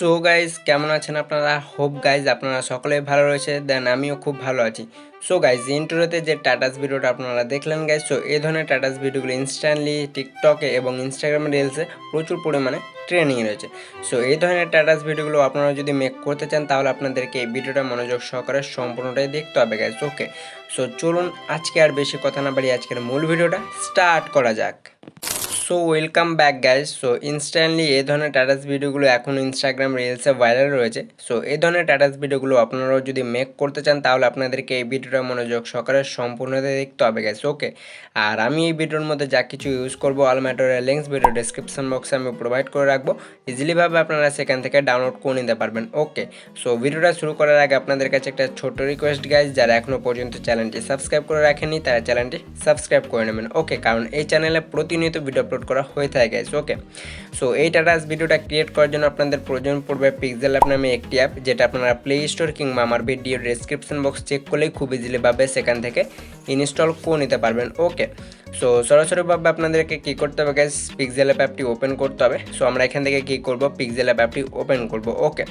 So guys কেমন আছেন আপনারা? হোপ গাইজ আপনারা সকলেই ভালো রয়েছে, দেন আমিও খুব ভালো আছি। সো গাইজ ইন্ট্রোতে যে টাটাস ভিডিওটা আপনারা দেখলেন গাইজ, সো এই ধরনের টাটাস ভিডিওগুলো ইনস্ট্যান্টলি টিকটকে এবং ইনস্টাগ্রাম রিলসে প্রচুর পরিমাণে ট্রেন্ডিং রয়েছে। সো এই ধরনের টাটাস ভিডিওগুলো আপনারা যদি মেক করতে চান তাহলে আপনাদেরকে এই ভিডিওটা মনোযোগ সহকারে সম্পূর্ণটাই দেখতে হবে গাইজ। ওকে, সো চলুন আজকে আর বেশি কথা না বাড়িয়ে আজকের মূল ভিডিওটা স্টার্ট করা যাক। So welcome back guys. So instantly এই ধরনের টাটাস ভিডিওগুলো এখন ইনস্টাগ্রাম রিলসে ভাইরাল রয়েছে। সো এই ধরনের টাটাস ভিডিওগুলো আপনারাও যদি মেক করতে চান তাহলে আপনাদেরকে এই ভিডিওটা মনোযোগ সহকারে সম্পূর্ণতা দেখতে হবে গাইজ। ওকে, আর আমি এই ভিডিওর মধ্যে যা কিছু ইউজ করবো অল ম্যাটারের লিঙ্কস ভিডিও ডেসক্রিপশন বক্সে আমি প্রোভাইড করে রাখবো, ইজিলিভাবে আপনারা সেখান থেকে ডাউনলোড করে নিতে পারবেন। ওকে, সো ভিডিওটা শুরু করার আগে আপনাদের কাছে একটা ছোট্ট রিকোয়েস্ট গাইজ, যারা এখনও পর্যন্ত চ্যানেলটি সাবস্ক্রাইব করে রাখেননি তারা চ্যানেলটি সাবস্ক্রাইব করে নেবেন। ওকে, কারণ এই চ্যানেলে প্রতিনিয়ত ভিডিও আপলোড করা হয়ে থাকে গাইজ। ওকে, সো এই টাটাস ভিডিওটা ক্রিয়েট করার জন্য আপনাদের প্রয়োজন পড়বে পিক্সেল অ্যাপ নামে একটি অ্যাপ, যেটা আপনারা প্লে স্টোর কিংবা আমার ভিডিও ডেসক্রিপশন বক্স চেক করলেই খুব ইজিলিভাবে সেখান থেকে ইনস্টল করে নিতে পারবেন। ওকে, সো সরাসরিভাবে আপনাদেরকে কী করতে হবে গাইজ, পিক্সেল অ্যাপটি ওপেন করতে হবে। সো আমরা এখান থেকে কী করব, পিক্সেল অ্যাপটি ওপেন করব। ওকে,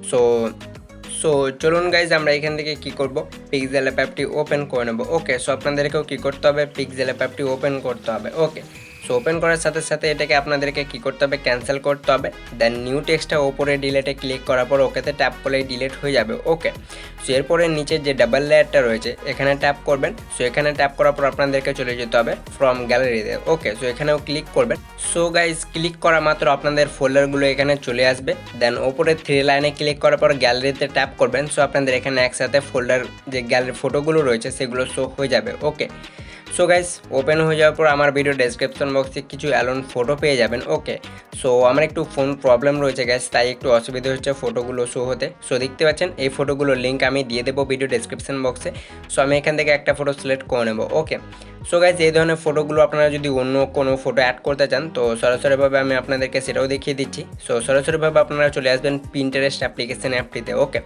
সো চলুন গাইজ আমরা এখান থেকে কী করব, পিক্সেল অ্যাপটি ওপেন করে নেব। ওকে, সো আপনাদেরকেও কী করতে হবে, পিক্সেল অ্যাপটি ওপেন করতে হবে। ওকে, সো ওপেন করার সাথে সাথে এটাকে আপনাদেরকে কী করতে হবে, ক্যান্সেল করতে হবে। দেন নিউ টেক্সটটা ওপরে ডিলেটে ক্লিক করার পর ওকেতে ট্যাপ করলেই ডিলিট হয়ে যাবে। ওকে, সো এরপরে নিচে যে ডাবল লেয়ারটা রয়েছে এখানে ট্যাপ করবেন। সো এখানে ট্যাপ করার পর আপনাদেরকে চলে যেতে হবে ফ্রম গ্যালারিতে। ওকে, সো এখানেও ক্লিক করবেন। সো গাইজ ক্লিক করা মাত্র আপনাদের ফোল্ডারগুলো এখানে চলে আসবে। দেন ওপরে থ্রি লাইনে ক্লিক করার পর গ্যালারিতে ট্যাপ করবেন। সো আপনাদের এখানে একসাথে ফোল্ডার যে গ্যালারি ফটোগুলো রয়েছে সেগুলো শো হয়ে যাবে। ওকে, সো গাইস ওপেন হয়ে যাওয়ার পর আমার ভিডিও ডেসক্রিপশন বক্সে কিছু অ্যালোন ফটো পেয়ে যাবেন। ওকে, সো আমার একটু ফোন প্রবলেম রয়েছে গাইস, তাই একটু অসুবিধা হচ্ছে ফটোগুলো শো হতে। সো দেখতে পাচ্ছেন এই ফটোগুলোর লিঙ্ক আমি দিয়ে দেবো ভিডিও ডেসক্রিপশন বক্সে। সো আমি এখান থেকে একটা ফটো সিলেক্ট করে নেব। ওকে, সো গাইস এই ধরনের ফটোগুলো আপনারা যদি অন্য কোনো ফটো অ্যাড করতে চান তো সরাসরিভাবে আমি আপনাদেরকে সেটাও দেখিয়ে দিচ্ছি। সো সরাসরিভাবে আপনারা চলে আসবেন পিন্টারেস্ট অ্যাপ্লিকেশন অ্যাপটিতে। ওকে,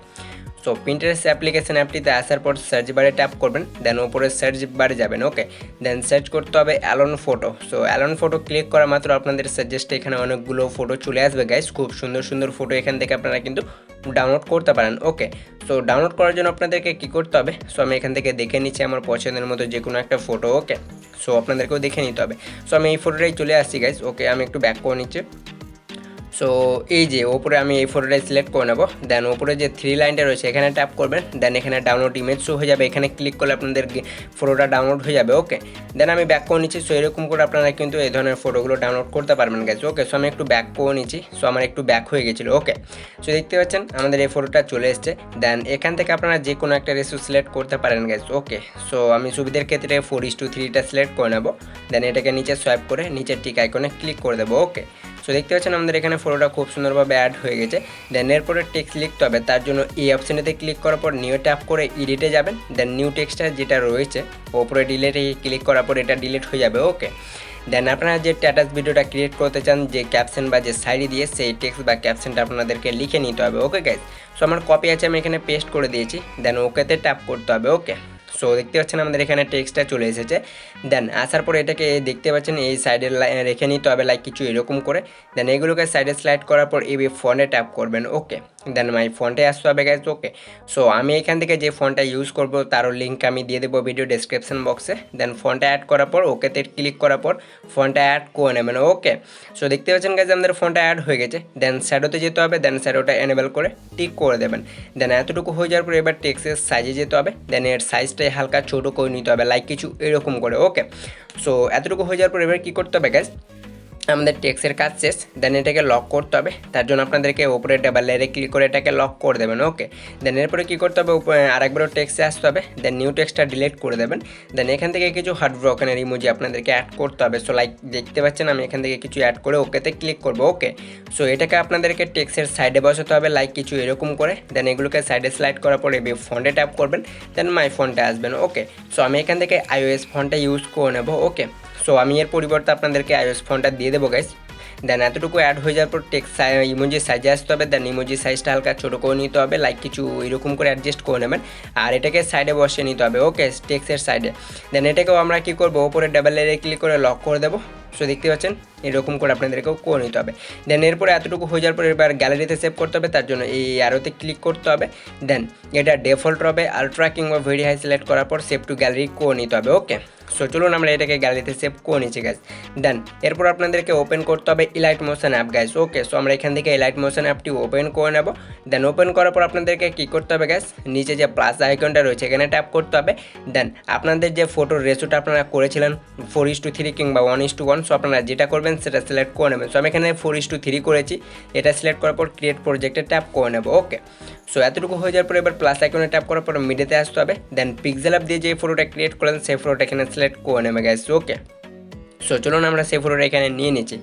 সো পিন্টারেস্ট অ্যাপ্লিকেশন অ্যাপটিতে আসার পর সার্চ বারে ট্যাপ করবেন। দেন উপরে সার্চ বারে যাবেন। ওকে, দেন সার্চ করতে হবে alone photo. So alone photo click করা মাত্র আপনাদের সাজেস্টে এখানে অনেকগুলো ফটো চলে আসবে গাইস। খুব সুন্দর সুন্দর ফটো এখান থেকে আপনারা কিন্তু ডাউনলোড করতে পারেন। ওকে, সো ডাউনলোড করার জন্য আপনাদেরকে কী করতে হবে, সো আমি এখান থেকে দেখে নিচ্ছি আমার পছন্দের মতো যে কোনো একটা ফটো। ওকে, সো আপনাদেরকেও দেখে নিতে হবে। সো আমি এই ফটোটাই চলে আসছি গাইস। ওকে, আমি একটু ব্যাক করে নিচ্ছি। সো এই যে ওপরে আমি এই ফটোটাই সিলেক্ট করে নেব। দেন ওপরে যে থ্রি লাইনটা রয়েছে এখানে ট্যাপ করবেন। দেন এখানে ডাউনলোড ইমেজ শো হয়ে যাবে, এখানে ক্লিক করলে আপনাদের ফটোটা ডাউনলোড হয়ে যাবে। ওকে, দেন আমি ব্যাক করে নিচ্ছি। সো এরকম করে আপনারা কিন্তু এই ধরনের ফটোগুলো ডাউনলোড করতে পারবেন গাইজ। ওকে, সো আমি একটু ব্যাক করে নিচ্ছি। সো আমার একটু ব্যাক হয়ে গেছিলো। ওকে, সো দেখতে পাচ্ছেন আমাদের এই ফটোটা চলে এসছে। দেন এখান থেকে আপনারা যে কোনো একটা রেশিও সিলেক্ট করতে পারেন গাইজ। ওকে, সো আমি সুবিধার ক্ষেত্রে 4:3টা সিলেক্ট করে নেব। দেন এটাকে নিচে সোয়াইপ করে নিচের টিক আইকনে ক্লিক করে দেবো। ওকে, সো দেখতে পাচ্ছেন আমাদের এখানে ফটোটা খুব সুন্দরভাবে অ্যাড হয়ে গেছে। দেন এরপরে টেক্সট লিখতে হবে, তার জন্য এই অপশানেতে ক্লিক করার পর নিউ ট্যাপ করে এডিটে যাবেন। দেন নিউ টেক্সটটা যেটা রয়েছে ওপরে ডিলেটে ক্লিক করার পর এটা ডিলিট হয়ে যাবে। ওকে, দেন আপনারা যে স্ট্যাটাস ভিডিওটা ক্রিয়েট করতে চান যে ক্যাপশন বা যে সাইডে দিয়ে সেই টেক্সট বা ক্যাপশনটা আপনাদেরকে লিখে নিতে হবে। ওকে গাইজ, সো আমার কপি আছে আমি এখানে পেস্ট করে দিয়েছি। দেন ওকেতে ট্যাপ করতে হবে। ওকে, সো দেখতে পাচ্ছেন আমাদের এখানে টেক্সটটা চলে এসেছে। দেন আসার পরে এটাকে দেখতে পাচ্ছেন এই সাইডে রেখে নিতে হবে লাইক কিছু এরকম করে। দেন এগুলোকে সাইডে স্লাইড করার পর এই ফন্টে ট্যাপ করবেন। ওকে, দেন মাই ফন্টে আসতে হবে গাইজ। ওকে, সো আমি এখান থেকে যে ফন্টটা ইউজ করব তারও লিঙ্ক আমি দিয়ে দেবো ভিডিও ডেসক্রিপশন বক্সে। দেন ফন্টটা অ্যাড করার পর ওকেতে ক্লিক করার পর ফন্টটা অ্যাড করে নেবেন। ওকে, সো দেখতে পাচ্ছেন গাইজ আমাদের ফন্টটা অ্যাড হয়ে গেছে। দেন শ্যাডোতে যেতে হবে। দেন শ্যাডোটা এনেবল করে টিক করে দেবেন। দেন এতটুকু হয়ে যাওয়ার পর এবার টেক্সটের সাইজে যেতে হবে। দেন এর সাইজটাই হালকা ছোটো করে নিতে হবে লাইক কিছু এরকম করে। ওকে, সো এতটুকু হয়ে যাওয়ার পর এবার কী করতে হবে গাইজ, আমাদের টেক্সের কাজ শেষ। দেন এটাকে লক করতে হবে, তার জন্য আপনাদেরকে ওপরে ডাবল লেয়ারে ক্লিক করে এটাকে লক করে দেবেন। ওকে, দেন এরপরে কী করতে হবে, আরেকবারও টেক্সে আসতে হবে। দেন নিউ টেক্সটটা ডিলিট করে দেবেন। দেন এখান থেকে কিছু হার্ট ব্রোকেনের ইমোজি আপনাদেরকে অ্যাড করতে হবে। সো লাইক দেখতে পাচ্ছেন আমি এখান থেকে কিছু অ্যাড করে ওকেতে ক্লিক করবো। ওকে, সো এটাকে আপনাদেরকে টেক্সের সাইডে বসাতে হবে লাইক কিছু এরকম করে। দেন এগুলোকে সাইডে স্লাইড করার পরে ফন্টে ট্যাপ করবেন। দেন মাই ফন্টে আসবেন। ওকে, সো আমি এখান থেকে iOS ফন্টটা ইউজ করে নেব। ওকে, সো আমি এর পরিবর্তে আপনাদেরকে iOS ফন্টটা দিয়ে দেবো গাইস। দেন এতটুকু অ্যাড হয়ে যাওয়ার পর টেক্সট ইমোজি সাইজে আসতে হবে। দেন ইমোজি সাইজটা হালকা ছোটো করে নিতে হবে লাইক কিছু এরকম করে অ্যাডজাস্ট করে নেবেন। আর এটাকে সাইডে বসিয়ে নিতে হবে। ওকে, টেক্সটের সাইডে। দেন এটাকেও আমরা কী করবো, ওপরে ডাবল লেয়ারে ক্লিক করে লক করে দেবো। সো দেখতে পাচ্ছেন এরকম করে আপনাদেরকেও করে নিতে হবে। দেন এরপরে এতটুকু হয়ে যাওয়ার পর এবার গ্যালারিতে সেভ করতে হবে, তার জন্য এই অ্যারোতে ক্লিক করতে হবে। দেন এটা ডিফল্ট হবে, আলট্রা কিংবা ভেরি হাই সিলেক্ট করার পর সেভ টু গ্যালারি করে নিতে হবে। ওকে, সো চলুন আমরা এটাকে গ্যালারিতে সেভ করে নিচ্ছি গাইস। দেন এরপর আপনাদেরকে ওপেন করতে হবে ইলাইট মোশন অ্যাপ গাইস। ওকে, সো আমরা এখান থেকে ইলাইট মোশন অ্যাপটি ওপেন করে নেব। দেন ওপেন করার পর আপনাদেরকে কী করতে হবে গাইস, নিচে যে প্লাস আইকনটা রয়েছে এখানে ট্যাপ করতে হবে। দেন আপনাদের যে ফটোর রেশোটা আপনারা করেছিলেন 4:3 কিংবা 1:1, সো আপনারা যেটা করবেন সেটা সিলেক্ট করে নেবেন। সো আমি এখানে 4:3 করেছি, এটা সিলেক্ট করার পর ক্রিয়েট প্রজেক্টে ট্যাপ করে নেব। ওকে, সো এতটুকু হয়ে যাওয়ার পর এবার প্লাস আইকনে ট্যাপ করার পর মিডিয়াতে আসতে হবে। দেন পিক্সেল অ্যাপ দিয়ে যে ফটোটা ক্রিয়েট করলেন সেই ফটোটা এখানে সিলেক্ট করে নেবে গাইস। ওকে, সো চলুন আমরা সেই ফটোটা এখানে নিয়ে নিচ্ছি।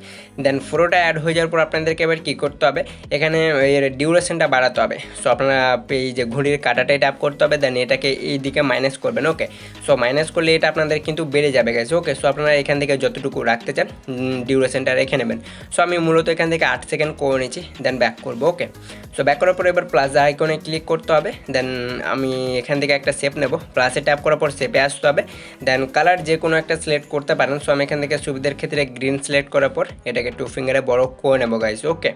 দেন ফটোটা অ্যাড হয়ে যাওয়ার পর আপনাদেরকে এবার কী করতে হবে, এখানে এর ডিউরেশনটা বাড়াতে হবে। সো আপনারা এই যে ঘড়ির কাঁটাটাই ট্যাপ করতে হবে, দেন এটাকে এই দিকে মাইনাস করবেন। ওকে, সো মাইনাস করলে এটা আপনাদের কিন্তু বেড়ে যাবে গেছে। ওকে, সো আপনারা এখান থেকে যতটুকু রাখতে চান ডিউরেশনটা রেখে নেবেন। সো আমি মূলত এখান থেকে 8 সেকেন্ড করে নিচ্ছি, দেন ব্যাক করবো। ওকে, সো ব্যাক করার পর এবার প্লাস আইকনে ক্লিক করতে হবে। দেন আমি এখান থেকে একটা শেপ নেব, প্লাসে ট্যাপ করার পর শেপে আসতে হবে। দেন কালার যে কোনো একটা সিলেক্ট করতে পারেন। সো আমি এখান থেকে সুবিধার ক্ষেত্রে গ্রিন সিলেক্ট করার পর এটাকে 2 ফিঙ্গারে বড় করে নেবো গাইস। ওকে,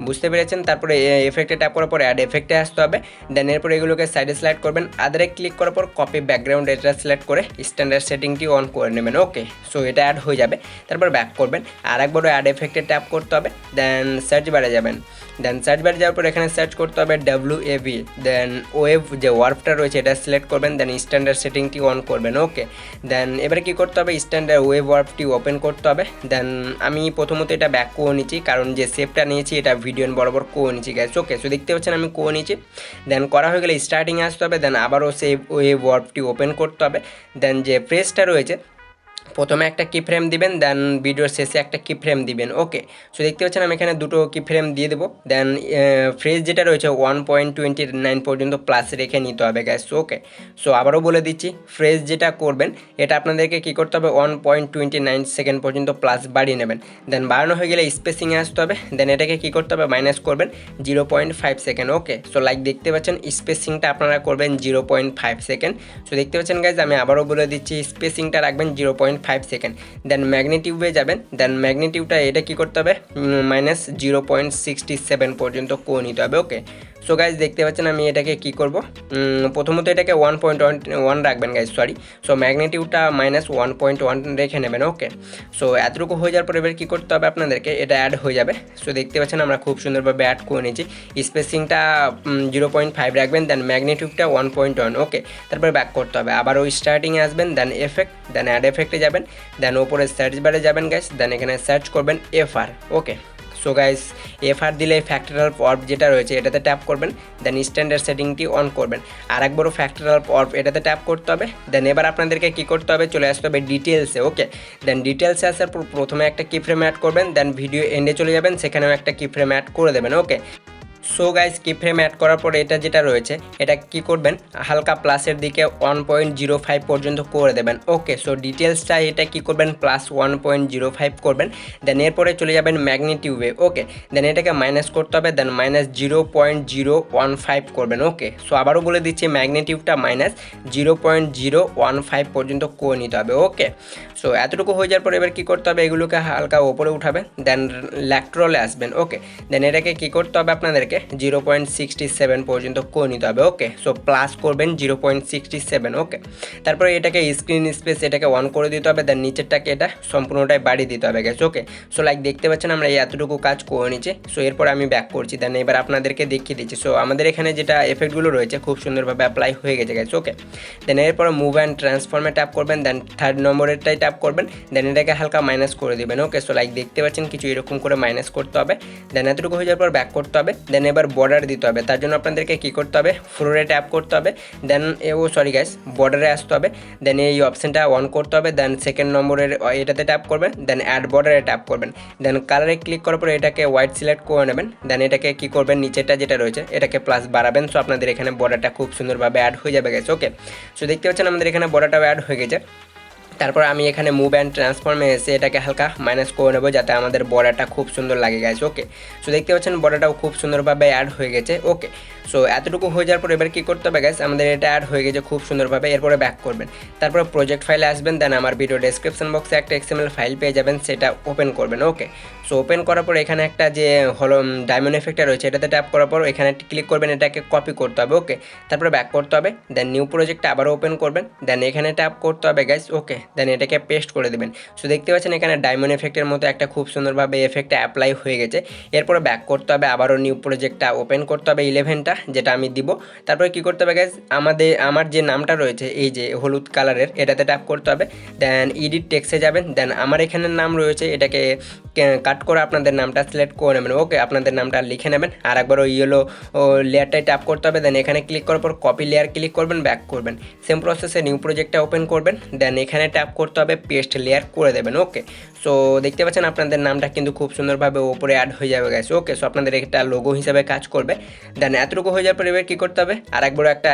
বুঝতে পেরেছেন। তারপরে এফেক্টে ট্যাপ করার পর অ্যাড এফেক্টে আসতে হবে। দেন এরপর এগুলোকে সাইডে সিলেক্ট করবেন, আদারে ক্লিক করার পর কপি ব্যাকগ্রাউন্ড এটা সিলেক্ট করে স্ট্যান্ডার্ড সেটিংটি অন করে নেবেন। ওকে, সো এটা অ্যাড হয়ে যাবে। তারপর ব্যাক করবেন, আর একবারও অ্যাড এফেক্টে ট্যাপ করতে হবে। দেন সার্চ বারে যাবেন। দেন সার্চ বারে যাওয়ার পর এখানে সার্চ করতে হবে WAV। দেন ওয়েভ যে ওয়ার্পটা রয়েছে এটা সিলেক্ট করবেন, দেন স্ট্যান্ডার্ড সেটিংটি অন করবেন। ওকে, দেন এবারে কী করতে হবে, স্ট্যান্ডার্ড ওয়েভ ওয়ার্পটি ওপেন করতে হবে। দেন আমি প্রথমত এটা ব্যাক করে নিচ্ছি, কারণ যে শেপটা নিয়েছি এটা ভিডিও বরাবর করে নিচ্ছি গাইস। ওকে, সো দেখতে পাচ্ছেন আমি করে নিচ্ছি। দেন করা হয়ে গেলে স্টার্টিংয়ে আসতে হবে। দেন আবারও সেই ওয়েভ ওয়ার্পটি ওপেন করতে হবে। দেন যে ফ্রেজটা রয়েছে প্রথমে একটা কি ফ্রেম দিবেন, দেন ভিডিওর শেষে একটা কি ফ্রেম দিবেন। ওকে, সো দেখতে পাচ্ছেন আমি এখানে দুটো কি ফ্রেম দিয়ে দেবো। দেন ফ্রেজ যেটা রয়েছে 1.29 পর্যন্ত প্লাস রেখে নিতে হবে গ্যাস। ওকে, সো আবারও বলে দিচ্ছি, ফ্রেজ যেটা করবেন এটা আপনাদেরকে কী করতে হবে 1.29 সেকেন্ড পর্যন্ত প্লাস বাড়িয়ে নেবেন। দেন বাড়ানো হয়ে গেলে স্পেসিংয়ে আসতে হবে। দেন এটাকে কী করতে হবে মাইনাস করবেন 0.5 সেকেন্ড। ওকে, সো লাইক দেখতে পাচ্ছেন স্পেসিংটা আপনারা করবেন 0.5 সেকেন্ড। সো দেখতে পাচ্ছেন গাইজ, আমি আবারও বলে দিচ্ছি স্পেসিংটা রাখবেন 0.5 সেকেন্ড। দেন ম্যাগনিটিউডে যাবেন। দেন ম্যাগনিটিউডটা এটা কী করতে হবে -0.67 পর্যন্ত করে নিতে হবে। ওকে, সো গাইজ দেখতে পাচ্ছেন আমি এটাকে কী করব, প্রথমত এটাকে 1.1 রাখবেন গাইজ, সরি। সো ম্যাগনিটিউডটা -1.1 রেখে নেবেন। ওকে, সো এতটুকু হয়ে যাওয়ার পর এবার কী করতে হবে আপনাদেরকে, এটা অ্যাড হয়ে যাবে। সো দেখতে পাচ্ছেন আমরা খুব সুন্দরভাবে অ্যাড করে নিয়েছি। স্পেসিংটা 0.5 রাখবেন, দেন ম্যাগনিটিউডটা 1.1। ওকে, তারপরে ব্যাক করতে হবে, আবার ওই স্টার্টিংয়ে আসবেন, দেন এফেক্ট, দেন অ্যাড এফেক্টে যাবেন। দেন ওপরে সার্চ বারে যাবেন গাইজ, দেন এখানে সার্চ করবেন FR। ওকে, সো গাইস FR দিলে ফ্যাক্টরাল অর্ব যেটা রয়েছে এটাতে ট্যাপ করবেন। দেন স্ট্যান্ডার্ড সেটিংটি অন করবেন, আর একবারও ফ্যাক্টরাল অর্ব এটাতে ট্যাপ করতে হবে। দেন এবার আপনাদেরকে কী করতে হবে, চলে আসতে হবে ডিটেলসে। ওকে, দেন ডিটেলসে আসার পর প্রথমে একটা কি ফ্রেম অ্যাড করবেন, দেন ভিডিও এন্ডে চলে যাবেন, সেখানেও একটা কি ফ্রেম অ্যাড করে দেবেন। ওকে, সো গাইস কি ফ্রেম অ্যাড করার পরে এটা যেটা রয়েছে এটা কি করবেন হালকা প্লাসের দিকে 1.05 পর্যন্ত করে দেবেন। ওকে, সো ডিটেলসটা এটা কি করবেন +1.05 করবেন। দেন এরপরে চলে যাবেন ম্যাগনিটিউডে। ওকে, দেন এটাকে মাইনাস করতে হবে, দেন -0.015 করবেন। ওকে, সো আবারও বলে দিচ্ছি ম্যাগনিটিউডটা -0.015 পর্যন্ত করে নিতে হবে। ওকে, সো এতটুকু হয়ে যাওয়ার পর এবার কী করতে হবে, এগুলোকে হালকা ওপরে উঠাবেন, দেন ল্যাক্ট্রলে আসবেন। ওকে, দেন এটাকে কী করতে হবে আপনাদেরকে 0.67 পর্যন্ত করে নিতে হবে। ওকে, সো প্লাস করবেন 0.67। ওকে, তারপরে এটাকে স্ক্রিন স্পেস এটাকে অন করে দিতে হবে, দেন নিচেরটাকে এটা সম্পূর্ণটাই বাড়িয়ে দিতে হবে গেছে। ওকে, সো লাইক দেখতে পাচ্ছেন আমরা এই এতটুকু কাজ করে নিচ্ছি। সো এরপর আমি ব্যাক করছি, দেন এবার আপনাদেরকে দেখিয়ে দিচ্ছি। সো আমাদের এখানে যেটা এফেক্টগুলো রয়েছে খুব সুন্দরভাবে অ্যাপ্লাই হয়ে গেছে গেছে। ওকে, দেন এরপরে মুভ অ্যান্ড ট্রান্সফর্মে ট্যাপ করবেন, দেন 3rd নম্বরেরটাই ট্যাপ করবেন, দেন এটাকে হালকা মাইনাস করে দেবেন। ওকে, সো লাইক দেখতে পাচ্ছেন কিছু এরকম করে মাইনাস করতে হবে। দেন এতটুকু হয়ে যাওয়ার পর ব্যাক করতে হবে, দেন এবার বর্ডার দিতে হবে। তার জন্য আপনাদেরকে কী করতে হবে ফ্লোরে ট্যাপ করতে হবে, দেন সরি গাইস বর্ডারে আসতে হবে, দেন এই অপশানটা অন করতে হবে, দেন 2nd নম্বরের এটাতে ট্যাপ করবেন, দেন অ্যাড বর্ডারে ট্যাপ করবেন, দেন কালারে ক্লিক করার পর এটাকে হোয়াইট সিলেক্ট করে নেবেন। দেন এটাকে কী করবেন নিচেটা যেটা রয়েছে এটাকে প্লাস বাড়াবেন। সো আপনাদের এখানে বর্ডারটা খুব সুন্দরভাবে অ্যাড হয়ে যাবে গেছে। ওকে, সো দেখতে পাচ্ছেন আমাদের এখানে বর্ডারটাও অ্যাড হয়ে গেছে। তারপর আমি এখানে মুভ অ্যান্ড ট্রান্সফর্মে এসে এটাকে হালকা মাইনাস করে নেবো যাতে আমাদের বর্ডারটা খুব সুন্দর লাগে গাইস। ওকে, সো দেখতে পাচ্ছেন বর্ডারটাও খুব সুন্দরভাবে অ্যাড হয়ে গেছে। ওকে, সো এতটুকু হয়ে যাওয়ার পর এবার কী করতে হবে গাইস, আমাদের এটা অ্যাড হয়ে গেছে খুব সুন্দরভাবে। এরপরে ব্যাক করবেন, তারপর প্রজেক্ট ফাইলে আসবেন, দেন আমার ভিডিও ডেসক্রিপশন বক্সে একটা XML ফাইল পেয়ে যাবেন, সেটা ওপেন করবেন। ওকে, সো ওপেন করার পর এখানে একটা যে হলো ডায়মন্ড এফেক্টটা রয়েছে এটাতে ট্যাপ করার পর এখানে ক্লিক করবেন, এটাকে কপি করতে হবে। ওকে, তারপরে ব্যাক করতে হবে, দেন নিউ প্রজেক্টটা আবারও ওপেন করবেন, দেন এখানে ট্যাপ করতে হবে গাইস। ওকে, দেন এটাকে পেস্ট করে দেবেন। সো দেখতে পাচ্ছেন এখানে ডায়মন্ড এফেক্টের মতো একটা খুব সুন্দরভাবে এফেক্টটা অ্যাপ্লাই হয়ে গেছে। এরপরে ব্যাক করতে হবে, আবারও নিউ প্রজেক্টটা ওপেন করতে হবে 11টা, যেটা আমি দিব। তারপরে কী করতে হবে গাইস, আমার যে নামটা রয়েছে এই যে হলুদ কালারের এটাতে ট্যাপ করতে হবে, দেন এডিট টেক্সটে যাবেন, দেন আমার এখানে নাম রয়েছে এটাকে কাট করে আপনাদের নামটা সিলেক্ট করে নেবেন। ওকে, আপনাদের নামটা লিখে নেবেন, আর একবার ওই ইয়েলো লেয়ারটাই ট্যাপ করতে হবে, দেন এখানে ক্লিক করার পর কপি লেয়ার ক্লিক করবেন, ব্যাক করবেন, সেম প্রসেসে নিউ প্রজেক্টটা ওপেন করবেন, দেন এখানে ট্যাপ করতে হবে, পেস্ট লেয়ার করে দেবেন। ওকে, সো দেখতে পাচ্ছেন আপনাদের নামটা কিন্তু খুব সুন্দরভাবে ওপরে অ্যাড হয়ে যাবে গাইস। ওকে, সো আপনাদের একটা লোগো হিসাবে কাজ করবে। দেন এতটুকু হয়ে যাওয়ার পর এবার কী করতে হবে, আর একবারও একটা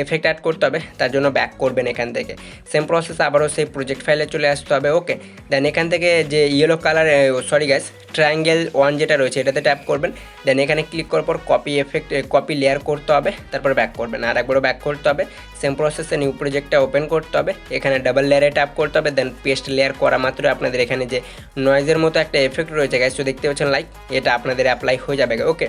এফেক্ট অ্যাড করতে হবে, তার জন্য ব্যাক করবেন এখান থেকে, সেম প্রসেস আবারও সেই প্রজেক্ট ফাইলে চলে আসতে হবে। ওকে, দেন এখান থেকে যে yellow colour sorry guys triangle 1 যেটা রয়েছে এটাতে ট্যাপ করবেন, দেন এখানে ক্লিক করার পর কপি লেয়ার করতে হবে, তারপর ব্যাক করবেন, আর একবারও ব্যাক করতে হবে, সেম প্রসেসে নিউ প্রজেক্টটা ওপেন করতে হবে, এখানে ডাবল লেয়ারে ট্যাপ করতে হবে, দেন পেস্ট লেয়ার করা মাত্র আপনাদের এখানে যে নয়েজের মতো একটা এফেক্ট রয়েছে গাইস, তো দেখতে পাচ্ছেন লাইক এটা আপনাদের অ্যাপ্লাই হয়ে যাবে। ওকে,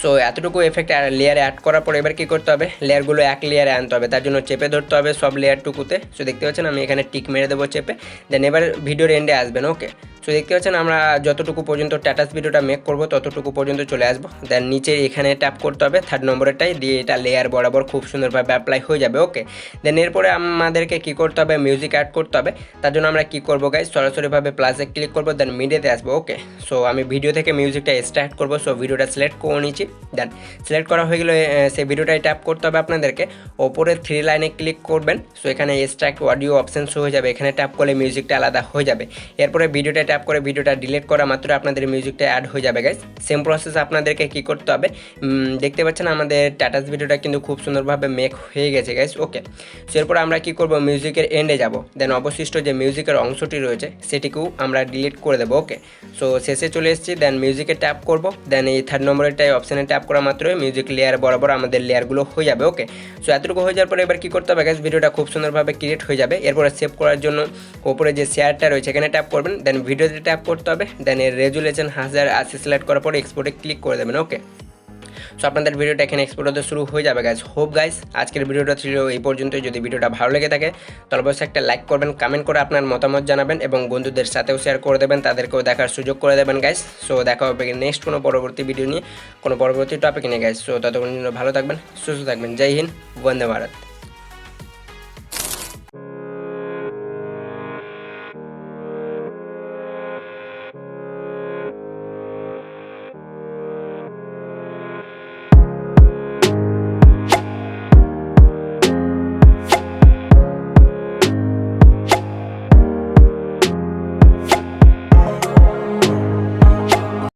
সো এতটুকু এফেক্ট লেয়ারে অ্যাড করার পর এবার কী করতে হবে, লেয়ারগুলো এক লেয়ারে আনতে হবে, তার জন্য চেপে ধরতে হবে সব লেয়ারটুকুতে। সো দেখতে পাচ্ছেন আমি এখানে টিক মেরে দেবো চেপে, দেন এবার ভিডিওর এন্ডে আসবেন। ওকে, সো দেখতে পাচ্ছেন আমরা যতটুকু পর্যন্ত স্ট্যাটাস ভিডিওটা মেক করবো ততটুকু পর্যন্ত চলে আসবো, দেন নিচে এখানে ট্যাপ করতে হবে 3rd নম্বরেরটাই দিয়ে, এটা লেয়ার বরাবর খুব সুন্দরভাবে অ্যাপ্লাই হয়ে যাবে। ওকে, দেন এরপরে আমাদেরকে কী করতে হবে, মিউজিক অ্যাড করতে হবে, তার জন্য আমরা কী করবো গাইজ, সরাসরিভাবে প্লাসে ক্লিক করবো, দেন মিডিয়াতে আসবো। ওকে, সো আমি ভিডিও থেকে মিউজিকটা স্টার্ট করবো, সো ভিডিওটা সিলেক্ট করে নিচ্ছি, দেন সিলেক্ট করা হয়ে গেলে সেই ভিডিওটাই ট্যাপ করতে হবে আপনাদেরকে, ওপরে 3 লাইনে ক্লিক করবেন, সো এখানে এক্সট্রাক্ট অডিও অপশন শো হয়ে যাবে, এখানে ট্যাপ করলে মিউজিকটা আলাদা হয়ে যাবে। এরপরে ভিডিওটা ট্যাপ করে ভিডিওটা ডিলিট করা মাত্র আপনাদের মিউজিকটা অ্যাড হয়ে যাবে গাইজ। সেম প্রসেস আপনাদেরকে কী করতে হবে, দেখতে পাচ্ছেন আমাদের স্ট্যাটাস ভিডিওটা কিন্তু খুব সুন্দরভাবে মেক হয়ে গেছে গাইজ। ওকে, সো এরপর আমরা কী করবো, মিউজিকের এন্ডে যাব, দেন অবশিষ্ট যে মিউজিকের অংশটি রয়েছে সেটিকেও আমরা ডিলিট করে দেবো। ওকে, সো শেষে চলে এসেছি, দেন মিউজিকে ট্যাপ করবো, দেন এই 3rd নম্বরেরটাই অপশানে ট্যাপ করা মাত্র মিউজিক লেয়ার বরাবর আমাদের লেয়ারগুলো হয়ে যাবে। ওকে, সো এতটুকু হয়ে যাওয়ার পরে এবার কী করতে হবে গাইস, ভিডিওটা খুব সুন্দরভাবে ক্রিয়েট হয়ে যাবে। এরপরে সেভ করার জন্য ওপরে যে শেয়ারটা রয়েছে এখানে ট্যাপ করবেন, দেন ভিডিওতে ট্যাপ করতে হবে, দেন এর রেজুলেশন 1080 সিলেক্ট করার পরে এক্সপোর্টে ক্লিক করে দেবেন। ওকে, সো আপনাদের ভিডিওটা এখানে এক্সপোর্ট হতে শুরু হয়ে যাবে গাইস। হোপ গাইস আজকের ভিডিওটা ছিল এই পর্যন্তই। যদি ভিডিওটা ভালো লেগে থাকে তাহলে অবশ্যই একটা লাইক করবেন, কমেন্ট করে আপনার মতামত জানাবেন এবং বন্ধুদের সাথেও শেয়ার করে দেবেন, তাদেরকেও দেখার সুযোগ করে দেবেন গাইস। সো দেখা হবে নেক্সট কোনো পরবর্তী ভিডিও নিয়ে, কোনো পরবর্তী টপিক নিয়ে গাইস। সো ততক্ষণ ভালো থাকবেন, সুস্থ থাকবেন। জয় হিন্দ, বন্দে ভারত।